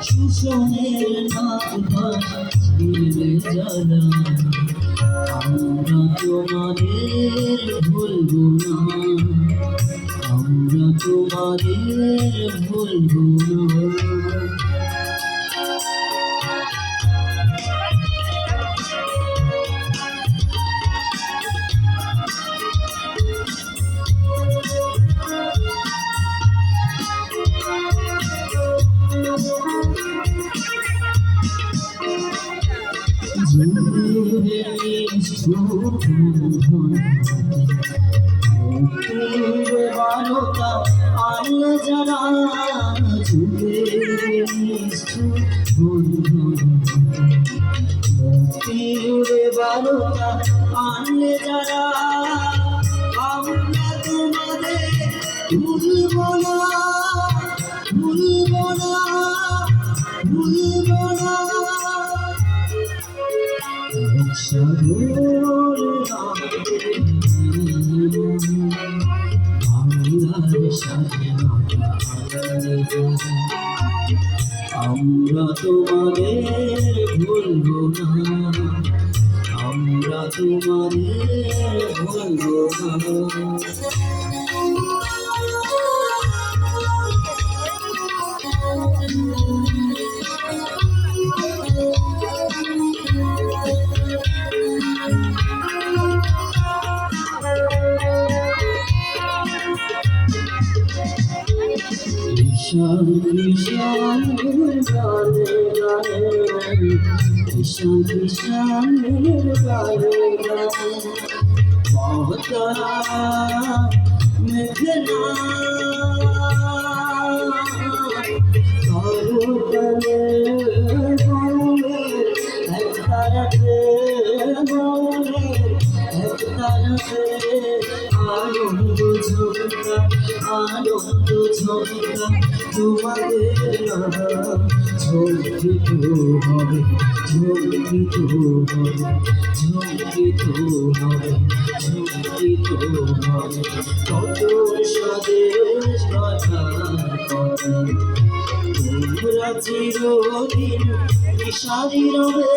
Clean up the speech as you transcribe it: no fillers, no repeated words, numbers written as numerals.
সুসনের যারা আমরা তোমাদের ভুলবো না, আমরা তোমাদের ভুলবো না। বারোটা আল্লাহ যারা মুক্তিরে বারোটা আনলে যারা আমরা তোমাদের ভুলবো না, ভুলবো না, ভুলবো না। আমরা তোমাদের ভুলবো না, আমরা তোমাদের ভুলবো না। ঈশান ঈশান গানে গানে, ঈশান ঈশান গানে গানে, পথরা মেঘনা কারুকালে বলে এক তারাতে, বলে এক তারাতে আনন্দ ঝঙ্কা, আনন্দ ঝঙ্কা তোমাদের ঝঙ্কিত হবে, ঝঙ্কিত হবে, ঝঙ্কিত হবে, ঝঙ্কিত হবে। কত স্বদেশ কথার কথা তোমরা চিরদিন সারি রবে।